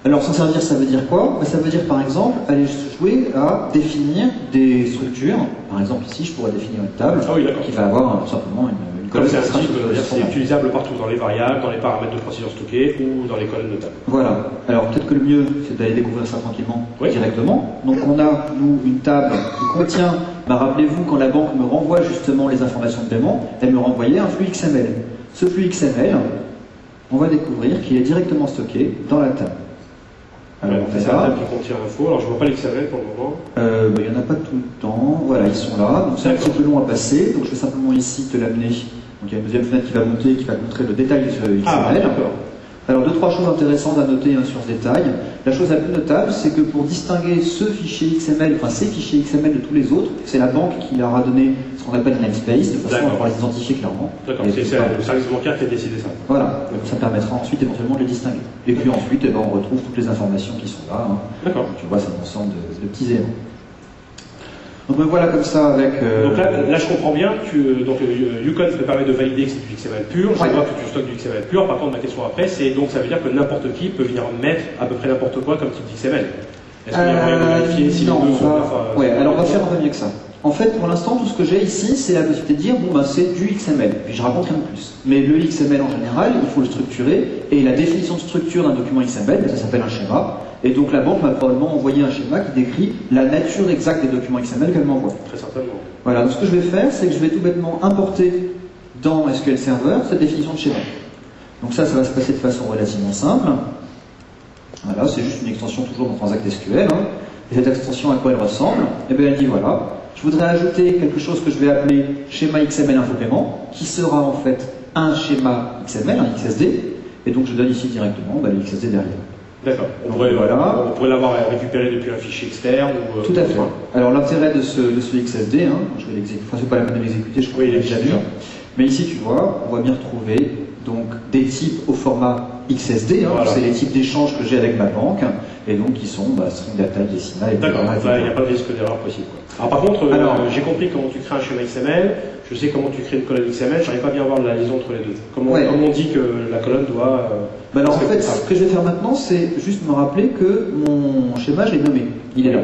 Alors s'en servir, ça veut dire quoi? Ça veut dire par exemple aller jouer à définir des structures. Par exemple ici, je pourrais définir une table qui va avoir tout simplement une colonne. C'est utilisable partout, dans les variables, dans les paramètres de procédure stockée ou dans les colonnes de table. Voilà. Alors peut-être que le mieux, c'est d'aller découvrir ça tranquillement, directement. Donc on a, nous, une table qui contient, rappelez-vous, quand la banque me renvoie justement les informations de paiement, elle me renvoyait un flux XML. Ce flux XML, on va découvrir qu'il est directement stocké dans la table. Alors, on fait ça. La table qui contient l'info. Alors, je vois pas l'XML pour le moment. Il n'y en a pas tout le temps. Voilà, ils sont là. Donc, c'est un petit peu long à passer. Donc, je vais simplement ici te l'amener. Donc, il y a une deuxième fenêtre qui va monter, qui va montrer le détail de ce XML. Ah, d'accord. Alors, deux, trois choses intéressantes à noter sur ce détail. La chose la plus notable, c'est que pour distinguer ce fichier XML, enfin ces fichiers XML de tous les autres, c'est la banque qui leur a donné ce qu'on appelle un namespace, de façon à pouvoir les identifier clairement. D'accord, c'est le service bancaire qui a décidé ça. Voilà, ça permettra ensuite éventuellement de les distinguer. Et puis ensuite, on retrouve toutes les informations qui sont là. D'accord. Tu vois, c'est un ensemble de petits éléments. Donc me voilà comme ça avec... Donc là, je comprends bien, Yukon te permet de valider que c'est du XML pur, je vois que tu stockes du XML pur. Par contre, ma question après, c'est donc ça veut dire que n'importe qui peut venir mettre à peu près n'importe quoi comme type d'XML. Est-ce qu'il y a moyen de vérifier si les deux sont... alors on va faire un peu mieux que ça. En fait, pour l'instant, tout ce que j'ai ici, c'est la possibilité de dire, c'est du XML, puis je raconte rien de plus. Mais le XML en général, il faut le structurer, et la définition de structure d'un document XML, ça s'appelle un schéma, et donc la banque m'a probablement envoyé un schéma qui décrit la nature exacte des documents XML qu'elle m'envoie. Très certainement. Voilà, donc ce que je vais faire, c'est que je vais tout bêtement importer dans SQL Server cette définition de schéma. Donc ça va se passer de façon relativement simple. Voilà, c'est juste une extension toujours dans Transact SQL. Et cette extension, à quoi elle ressemble? Eh bien, elle dit voilà, je voudrais ajouter quelque chose que je vais appeler schéma XML info paiement, qui sera en fait un schéma XML, un XSD, et donc je donne ici directement le XSD derrière. D'accord. On pourrait l'avoir récupéré depuis un fichier externe ou... Tout à fait. Alors l'intérêt de ce XSD, je vais l'exécuter, enfin c'est pas la peine de l'exécuter, je crois qu'il est déjà vu. Mais ici tu vois, on va bien retrouver donc des types au format XSD, voilà. C'est les types d'échanges que j'ai avec ma banque, et donc qui sont string data, décimale, etc. D'accord, il n'y a pas de risque d'erreur possible. Alors par contre, j'ai compris comment tu crées un schéma XML, je sais comment tu crées une colonne XML, j'arrive pas bien à voir la liaison entre les deux. Comment on dit que la colonne doit... alors en fait, ce que je vais faire maintenant, c'est juste me rappeler que mon schéma, je l'ai nommé, il est là.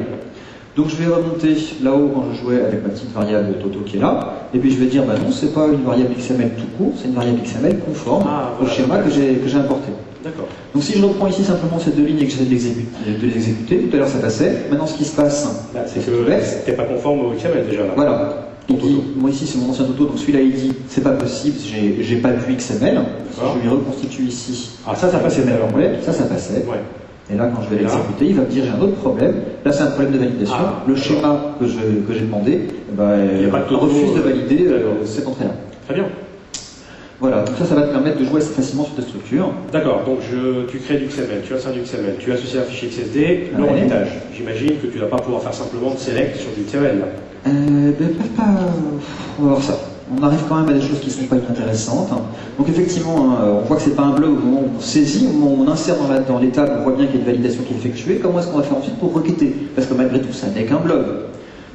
Donc je vais remonter là-haut quand je jouais avec ma petite variable Toto qui est là, et puis je vais dire, non, c'est pas une variable XML tout court, c'est une variable XML conforme au schéma que j'ai importé. D'accord. Donc si je reprends ici simplement ces deux lignes et que j'essaie de les exécuter, tout à l'heure ça passait, maintenant ce qui se passe, c'est que t'es pas conforme au XML déjà là. Voilà. Il dit, moi ici c'est mon ancien Toto, donc celui-là il dit, c'est pas possible, j'ai pas vu XML, je lui reconstitue ici. Ah ça passait alors. Ça passait. Ouais. Et là, quand je vais l'exécuter, il va me dire j'ai un autre problème. Là, c'est un problème de validation. Le schéma que j'ai demandé refuse de valider cette entrée-là. Très bien. Voilà, donc ça va te permettre de jouer assez facilement sur tes structures. D'accord, donc tu crées du XML, tu insères du XML, tu associes un fichier XSD, le requêtage. J'imagine que tu ne vas pas pouvoir faire simplement de select sur du XML là. On va voir ça. On arrive quand même à des choses qui ne sont pas inintéressantes. Donc effectivement, on voit que c'est pas un bloc au moment où on saisit, au moment où on insère dans les tables, on voit bien qu'il y a une validation qui est effectuée. Comment est-ce qu'on va faire ensuite pour requêter? Parce que malgré tout, ça n'est qu'un blob.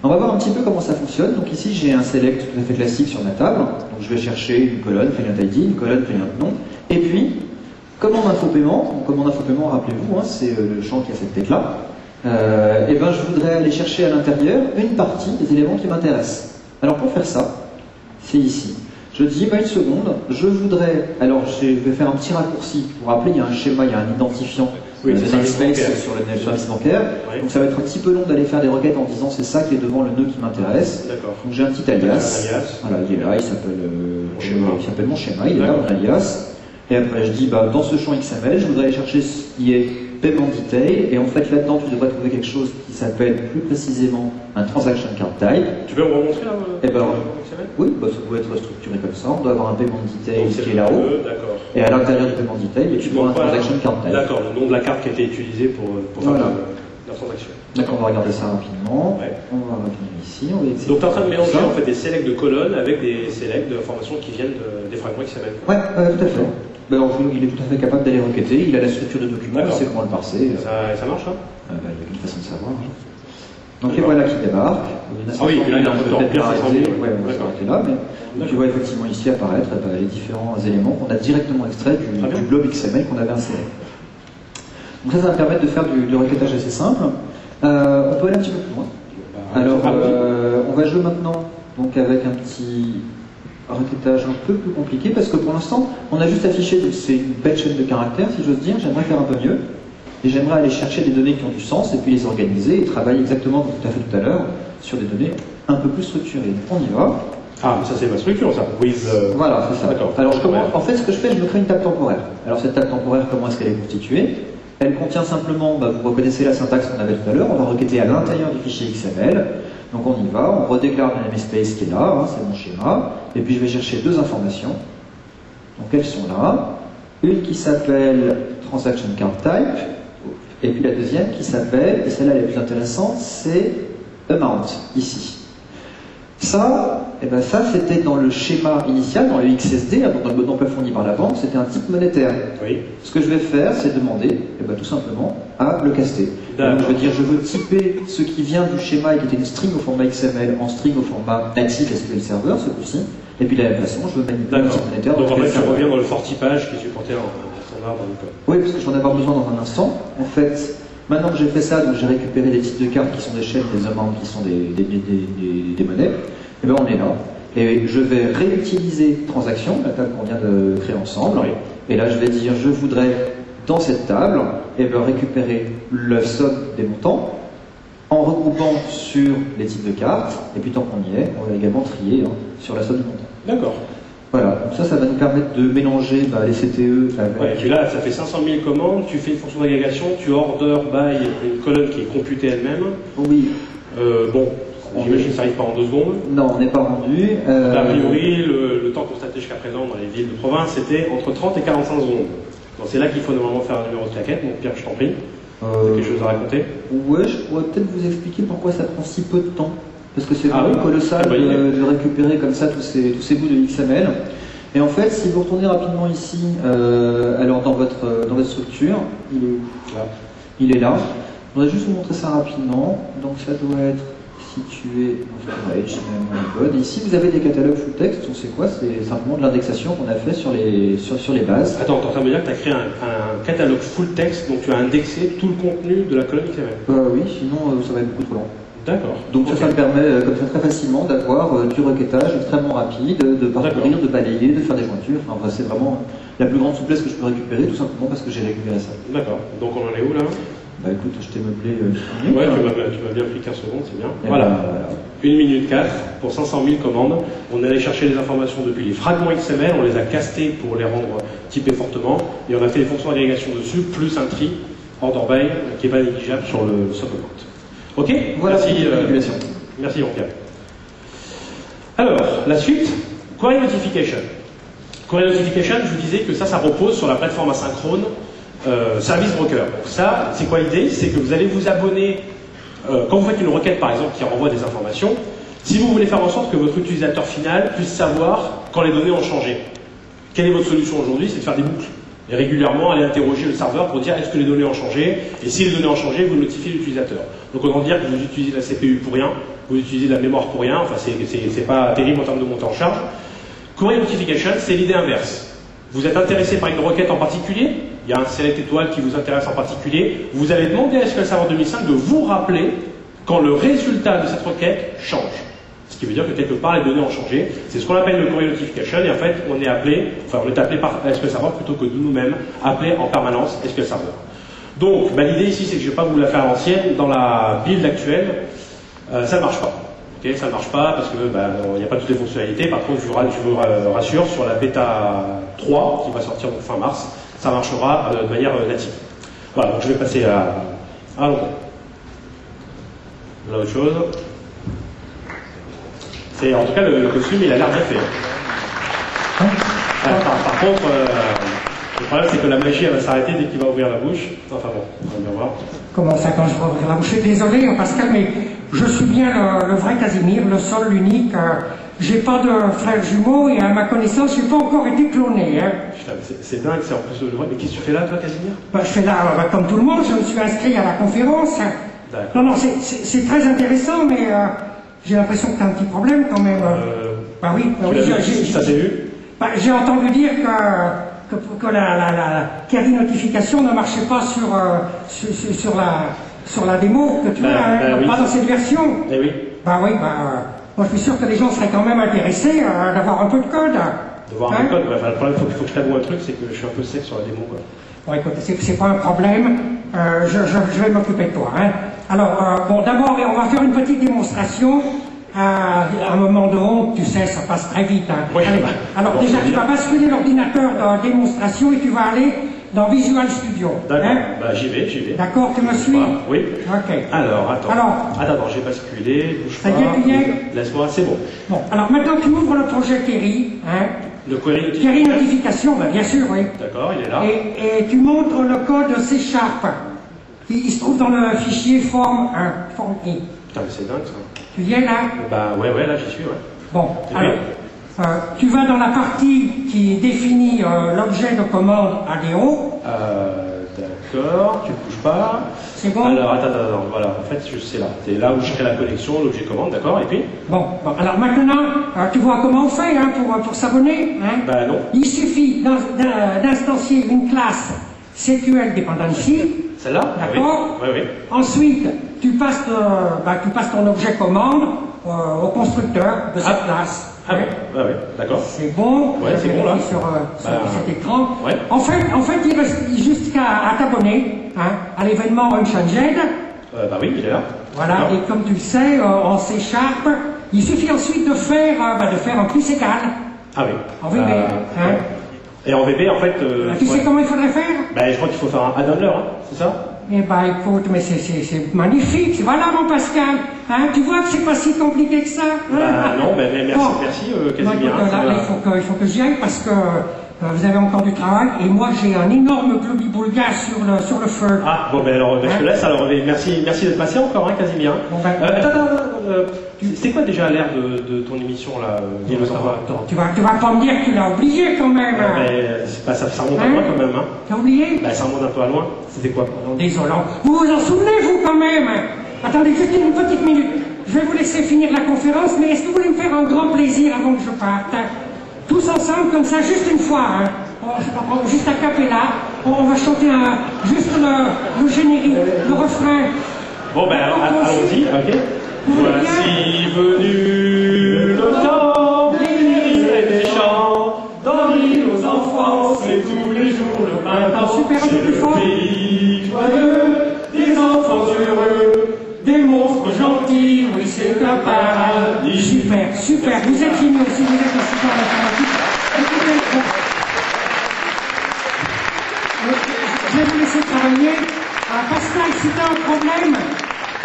On va voir un petit peu comment ça fonctionne. Donc ici, j'ai un select tout à fait classique sur ma table. Donc je vais chercher une colonne, client ID, une colonne, client nom. Et puis, Commande info paiement. Donc, commande info paiement, rappelez-vous, hein, c'est le champ qui a cette tête-là. Et ben, je voudrais aller chercher à l'intérieur une partie des éléments qui m'intéressent. Alors pour faire ça, c'est ici. Je dis, une seconde, je voudrais, alors je vais faire un petit raccourci. Pour rappeler, il y a un schéma, il y a un identifiant de namespace sur le service bancaire. Oui. Donc ça va être un petit peu long d'aller faire des requêtes en disant c'est ça qui est devant le nœud qui m'intéresse. Donc j'ai un petit alias. Voilà, il est là, il s'appelle mon schéma, il est là, mon alias. Et après je dis, dans ce champ XML, je voudrais aller chercher ce qui est payment detail, et en fait là-dedans tu devrais trouver quelque chose qui s'appelle plus précisément un transaction card type. Tu peux me remontrer là oui, ça peut être structuré comme ça, on doit avoir un payment detail qui est là-haut, et à l'intérieur du payment detail, tu dois un transaction card type. D'accord, le nom de la carte qui a été utilisée pour faire la transaction. D'accord, on va regarder ça rapidement. Ouais. On va revenir ici. Donc tu es en train de mélanger en fait des selects de colonnes avec des selects d'informations qui viennent des fragments XML. Ouais, tout à fait. Il est tout à fait capable d'aller requêter, il a la structure de document, il sait comment le parser. Ça marche, hein il y a qu'une façon de savoir. Donc les voilà qui débarquent. Oui, là il y a un peu bien rassemblé. Ouais, on va s'arrêter là, mais tu vois effectivement ici apparaître les différents éléments qu'on a directement extraits du blob XML qu'on avait inséré. Donc ça va permettre de faire du requêtage assez simple. On peut aller un petit peu plus loin. Alors, on va jouer maintenant donc avec un petit requêtage un peu plus compliqué, parce que pour l'instant, on a juste affiché, c'est une belle chaîne de caractères, si j'ose dire. J'aimerais faire un peu mieux. Et j'aimerais aller chercher des données qui ont du sens, et puis les organiser, et travailler exactement, comme tout à fait tout à l'heure, sur des données un peu plus structurées. On y va. Ah, mais ça c'est ma structure, ça. Voilà, c'est ça. Alors, en fait, ce que je fais, je me crée une table temporaire. Alors, cette table temporaire, comment est-ce qu'elle est constituée? Elle contient simplement, vous reconnaissez la syntaxe qu'on avait tout à l'heure, on va requêter à l'intérieur du fichier XML. Donc on y va, on redéclare le namespace qui est là, hein, c'est mon schéma, et puis je vais chercher deux informations. Donc elles sont là. Une qui s'appelle Transaction Card Type, et puis la deuxième qui s'appelle, et celle-là la plus intéressante, c'est Amount, ici. Ça, ça c'était dans le schéma initial, dans le XSD, dans le botton fourni par la banque, c'était un type monétaire. Oui. Ce que je vais faire, c'est demander, tout simplement, à le caster. Donc je veux dire, je veux typer ce qui vient du schéma et qui était une string au format XML en string au format native SQL Server, ce coup-ci. Et puis de la même façon, je veux manipuler un type monétaire. Donc en fait, tu reviens dans le fort typage qui est supporté en standard dans le code. Oui, parce que je vais en avoir besoin dans un instant. En fait, maintenant que j'ai fait ça, donc j'ai récupéré des types de cartes qui sont des chaînes, des amounts qui sont des monnaies, et on est là. Et je vais réutiliser transaction, la table qu'on vient de créer ensemble. Oui. Et là, je vais dire, je voudrais, dans cette table, récupérer la somme des montants en regroupant sur les types de cartes. Et puis, tant qu'on y est, on va également trier sur la somme des montants. D'accord. Voilà, donc ça va nous permettre de mélanger les CTE avec... Ouais, et puis là, ça fait 500 000 commandes, tu fais une fonction d'agrégation, tu order by une colonne qui est computée elle-même. Oui. J'imagine que ça n'arrive pas en 2 secondes. Non, on n'est pas rendu. A priori, le temps constaté jusqu'à présent dans les villes de province, c'était entre 30 et 45 secondes. Donc c'est là qu'il faut normalement faire un numéro de claquette. Donc Pierre, je t'en prie. T'as quelque chose à raconter? Ouais, je pourrais peut-être vous expliquer pourquoi ça prend si peu de temps. Parce que c'est vraiment colossal de récupérer comme ça tous ces bouts de XML. Et en fait, si vous retournez rapidement ici, alors dans votre structure, il est où? Là. Il est là. Je voudrais juste vous montrer ça rapidement. Donc ça doit être situé dans le code. Ici, vous avez des catalogues full text. Donc c'est quoi? C'est simplement de l'indexation qu'on a fait sur les bases. Attends, tu es en train de me dire que tu as créé un catalogue full text, donc tu as indexé tout le contenu de la colonne XML? Oui, sinon ça va être beaucoup trop long. D'accord. Donc ça me permet comme ça très facilement d'avoir du requêtage extrêmement rapide, de parcourir, de balayer, de faire des jointures. Enfin, c'est vraiment la plus grande souplesse que je peux récupérer, tout simplement parce que j'ai récupéré ça. D'accord. Donc on en est où là? Écoute, je t'ai meublé. Ouais, tu m'as bien pris 15 secondes, c'est bien. Voilà. 1 minute 4 pour 500 000 commandes. On est allé chercher les informations depuis les fragments XML, on les a castés pour les rendre typés fortement, et on a fait des fonctions d'agrégation dessus, plus un tri order by qui n'est pas négligeable sur le supplement. Ok, voilà, merci. Merci Jean-Pierre. Alors, la suite, query notification. Query notification, je vous disais que ça repose sur la plateforme asynchrone Service Broker. Donc ça, c'est quoi l'idée? C'est que vous allez vous abonner, quand vous faites une requête par exemple qui renvoie des informations, si vous voulez faire en sorte que votre utilisateur final puisse savoir quand les données ont changé. Quelle est votre solution aujourd'hui? C'est de faire des boucles. Et régulièrement aller interroger le serveur pour dire est-ce que les données ont changé, et si les données ont changé, vous notifiez l'utilisateur. Donc autant dire que vous utilisez la CPU pour rien, vous utilisez la mémoire pour rien, enfin c'est pas terrible en termes de montée en charge. Query notification, c'est l'idée inverse. Vous êtes intéressé par une requête en particulier, il y a un select étoile qui vous intéresse en particulier, vous allez demander à SQL Server 2005 de vous rappeler quand le résultat de cette requête change. Ce qui veut dire que quelque part les données ont changé. C'est ce qu'on appelle le query notification, et en fait on est appelé par SQL Server plutôt que de nous-mêmes appeler en permanence SQL Server. Donc l'idée ici c'est que je ne vais pas vous la faire à l'ancienne, dans la build actuelle, ça ne marche pas. Okay, ça ne marche pas parce que il n'y a pas toutes les fonctionnalités. Par contre, je vous rassure, sur la bêta 3 qui va sortir donc fin mars, ça marchera de manière native. Voilà, donc je vais passer à l'autre. Là, autre chose. C'est en tout cas le costume, il a l'air bien fait. Par contre, le problème c'est que la magie elle va s'arrêter dès qu'il va ouvrir la bouche. Enfin bon, on va bien voir. Comment ça, quand je vais ouvrir la bouche? Désolé, Pascal, mais je suis bien le vrai Casimir, le seul, l'unique. J'ai pas de frère jumeau et à ma connaissance, j'ai pas encore été cloné. Hein. Putain, c'est dingue, c'est en plus le vrai. Mais qu'est-ce que tu fais là, toi, Casimir? Je fais là, comme tout le monde, je me suis inscrit à la conférence. Non, c'est très intéressant, mais j'ai l'impression que tu as un petit problème quand même. Oui, ça s'est vu? J'ai entendu dire que la query notification ne marchait pas sur la démo que tu as, pas dans cette version. Eh oui. Moi je suis sûr que les gens seraient quand même intéressés d'avoir un peu de code. De voir un peu de code, le problème, il faut que je t'avoue un truc, c'est que je suis un peu sec sur la démo. Bon, écoute, c'est pas un problème, je vais m'occuper de toi. Hein. Alors, d'abord, on va faire une petite démonstration. Un moment de honte, tu sais, ça passe très vite. Hein. Oui, allez, alors déjà, tu vas basculer l'ordinateur de démonstration et tu vas aller dans Visual Studio. D'accord, hein. J'y vais. D'accord, tu me suis? Oui. Ok. Alors, attends, j'ai basculé, bouge pas. Laisse-moi, c'est bon. Bon, alors maintenant tu ouvres le projet Query. Hein. Le query notification. Query notification, bien sûr, oui. D'accord, il est là. Et tu montres le code C#. Il se trouve dans le fichier form 1, form I. Putain, mais c'est dingue ça. Tu viens là? Ouais, là j'y suis, ouais. Bon, alors, tu vas dans la partie qui définit l'objet de commande ADO. D'accord, tu ne bouges pas. C'est bon? Alors, attends, voilà, en fait, c'est là. C'est là où je crée la connexion, l'objet commande, d'accord, et puis? Bon, alors maintenant, tu vois comment on fait hein, pour s'abonner hein? Non. Il suffit d'instancier une classe SQL Dependency. Celle-là? D'accord? Oui. Ensuite, tu passes ton objet commande au constructeur de cette classe. Oui, d'accord. C'est bon. Ouais, c'est bon là. Sur cet écran. Ouais. En fait, il reste juste à t'abonner hein, à l'événement Unchanged. Oui, il est là. Voilà, et comme tu le sais, en C#, il suffit ensuite de faire un plus égal. Ah oui. En VB. Hein. Et en VB, en fait... tu sais comment il faudrait faire? Je crois qu'il faut faire un add-on hein, c'est ça? Écoute, mais c'est magnifique. Voilà, mon Pascal. Hein, tu vois que c'est pas si compliqué que ça. Hein? Non, mais merci, Casimir. Il faut que j'y aille parce que vous avez encore du travail et moi j'ai un énorme globi-boulga sur le feu. Ah, bon, alors, je te laisse. Alors, merci d'être passé encore, hein, Casimir. Bon, c'était quoi déjà l'air de ton émission, là, tu vas pas me dire que tu l'as oublié quand même. Ça remonte à loin quand même. Hein. T'as oublié? Ça remonte un peu à loin. C'était quoi? Désolant. Vous vous en souvenez, vous, quand même? Attendez juste une petite minute. Je vais vous laisser finir la conférence, mais est-ce que vous voulez me faire un grand plaisir avant que je parte? Tous ensemble, comme ça, juste une fois. Hein. Juste à cappella. On va chanter juste le générique, le refrain. Bon, allons-y, ok. Voici venu le temps des des chants, dans l'île aux enfants, c'est tous les jours le printemps. C'est le pays joyeux, des enfants heureux, des monstres gentils, oui c'est un paradis. Super, vous êtes géniaux si vous êtes aussi dans l'informatique. Écoutez, je vais vous laisser travailler. Pascal, si tu as un problème,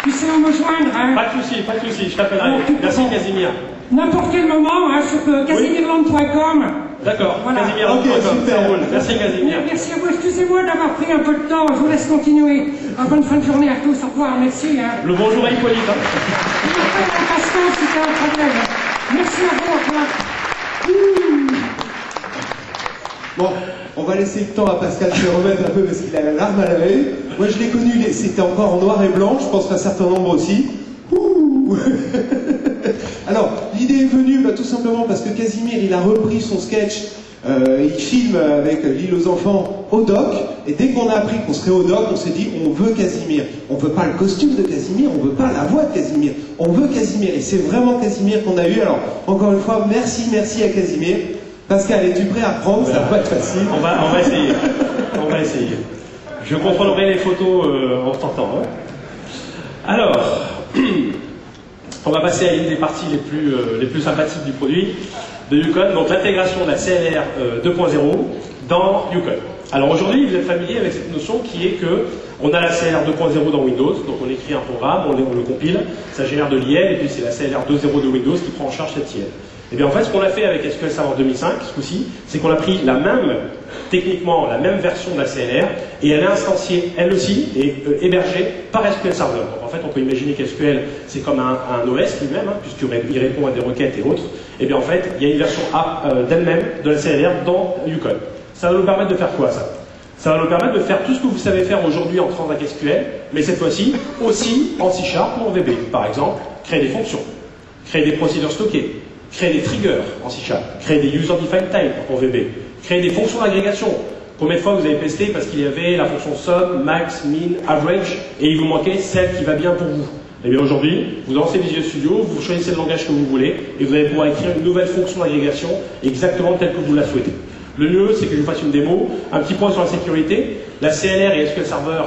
tu sais où me joindre. Hein? Pas de souci, je t'appellerai. Merci Casimir. N'importe quel moment, hein, sur casimirland.com. D'accord, voilà. Casimirland.com, ça roule. Merci Casimir. Merci à vous, excusez-moi d'avoir pris un peu de temps, je vous laisse continuer. Bonne fin de journée à tous, au revoir, merci. Hein. Le bonjour à Hippolyte. Hein. Pascal, si tu as un problème. Merci à vous, au revoir. Bon, on va laisser le temps à Pascal se remettre un peu parce qu'il a la larme à l'œil. Moi je l'ai connu, c'était encore en noir et blanc, je pense qu'un certain nombre aussi. Alors, l'idée est venue tout simplement parce que Casimir, il a repris son sketch Il filme avec l'île aux enfants au doc, et dès qu'on a appris qu'on serait au doc, on s'est dit on veut Casimir. On veut pas le costume de Casimir, on veut pas la voix de Casimir, on veut Casimir, et c'est vraiment Casimir qu'on a eu. Alors encore une fois, merci à Casimir. Pascal, es-tu prêt à prendre? Ça va être facile. On va essayer. On va essayer. Je contrôlerai les photos en tentant. Hein. Alors, on va passer à une des parties les plus sympathiques du produit de Yukon, donc l'intégration de la CLR 2.0 dans Yukon. Alors aujourd'hui, vous êtes familier avec cette notion qui est que on a la CLR 2.0 dans Windows, donc on écrit un programme, on le compile, ça génère de l'IL, et puis c'est la CLR 2.0 de Windows qui prend en charge cette IL. Et bien en fait, ce qu'on a fait avec SQL Server 2005, ce coup-ci, c'est qu'on a pris techniquement la même version de la CLR, et elle est instanciée, elle aussi, et hébergée par SQL Server. Donc en fait, on peut imaginer qu'SQL, c'est comme un OS lui-même, hein, puisqu'il répond à des requêtes et autres. Et bien en fait, il y a une version d'elle-même de la CLR dans Yukon. Ça va nous permettre de faire quoi, ça? Ça va nous permettre de faire tout ce que vous savez faire aujourd'hui en Transact SQL, mais cette fois-ci aussi en C# ou en VB. Par exemple, créer des fonctions, créer des procédures stockées, créer des triggers en C#, créer des user-defined types en VB, créer des fonctions d'agrégation. Combien de fois vous avez pesté parce qu'il y avait la fonction sum, max, min, average, et il vous manquait celle qui va bien pour vous? Eh bien aujourd'hui, vous lancez Visual Studio, vous choisissez le langage que vous voulez, et vous allez pouvoir écrire une nouvelle fonction d'agrégation exactement telle que vous la souhaitez. Le mieux, c'est que je vous fasse une démo. Un petit point sur la sécurité. La CLR et SQL Server,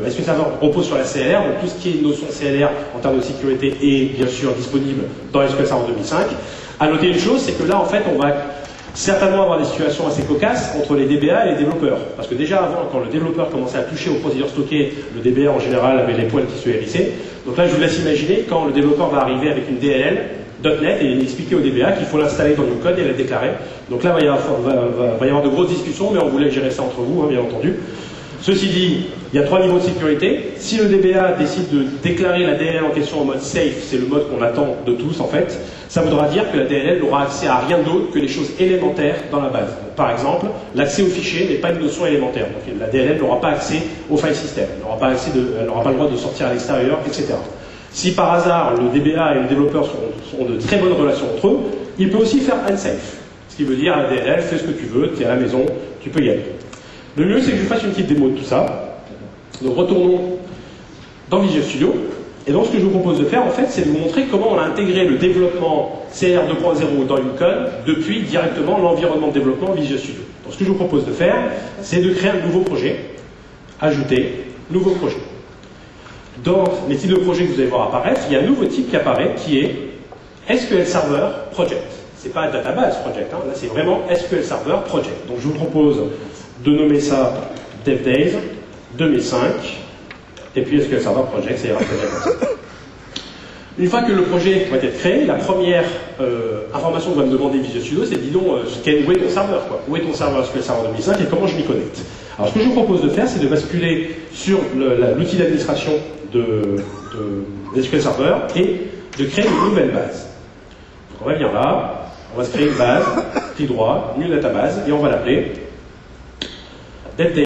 SQL Server repose sur la CLR, donc tout ce qui est notion CLR en termes de sécurité est bien sûr disponible dans SQL Server 2005. À noter une chose, c'est que là, en fait, on va certainement avoir des situations assez cocasses entre les DBA et les développeurs. Parce que déjà avant, quand le développeur commençait à toucher aux procédures stockées, le DBA en général avait les poils qui se hérissaient. Donc là, je vous laisse imaginer quand le développeur va arriver avec une DLL, .NET, et expliquer au DBA qu'il faut l'installer dans Yukon et la déclarer. Donc là, il va y avoir de grosses discussions, mais on voulait gérer ça entre vous, hein, bien entendu. Ceci dit, il y a 3 niveaux de sécurité. Si le DBA décide de déclarer la DLL en question en mode safe, c'est le mode qu'on attend de tous en fait, ça voudra dire que la DLL n'aura accès à rien d'autre que les choses élémentaires dans la base. Donc, par exemple, l'accès au fichier n'est pas une notion élémentaire. Donc la DLL n'aura pas accès au file system, elle n'aura pas le droit de sortir à l'extérieur, etc. Si par hasard le DBA et le développeur ont de très bonnes relations entre eux, il peut aussi faire unsafe. Ce qui veut dire à la DLL, fais ce que tu veux, tu es à la maison, tu peux y aller. Le mieux, c'est que je fasse une petite démo de tout ça. Donc retournons dans Visual Studio. Et donc ce que je vous propose de faire, en fait, c'est de vous montrer comment on a intégré le développement CLR 2.0 dans Yukon depuis directement l'environnement de développement Visual Studio. Donc ce que je vous propose de faire, c'est de créer un nouveau projet, ajouter, nouveau projet. Dans les types de projets que vous allez voir apparaître, il y a un nouveau type qui apparaît qui est SQL Server Project. C'est pas Database Project, hein, là c'est vraiment SQL Server Project. Donc je vous propose de nommer ça DevDays 2005 et puis SQL Server Project, ça ira très bien comme ça. Une fois que le projet va être créé, la première information que va me demander Visual Studio, c'est dis donc, où est ton serveur, quoi? Où est ton serveur SQL Server 2005 et comment je m'y connecte? Alors ce que je vous propose de faire, c'est de basculer sur l'outil d'administration de SQL Server et de créer une nouvelle base. Donc on va venir là, on va se créer une base, clic droit, new database, et on va l'appeler DevDays.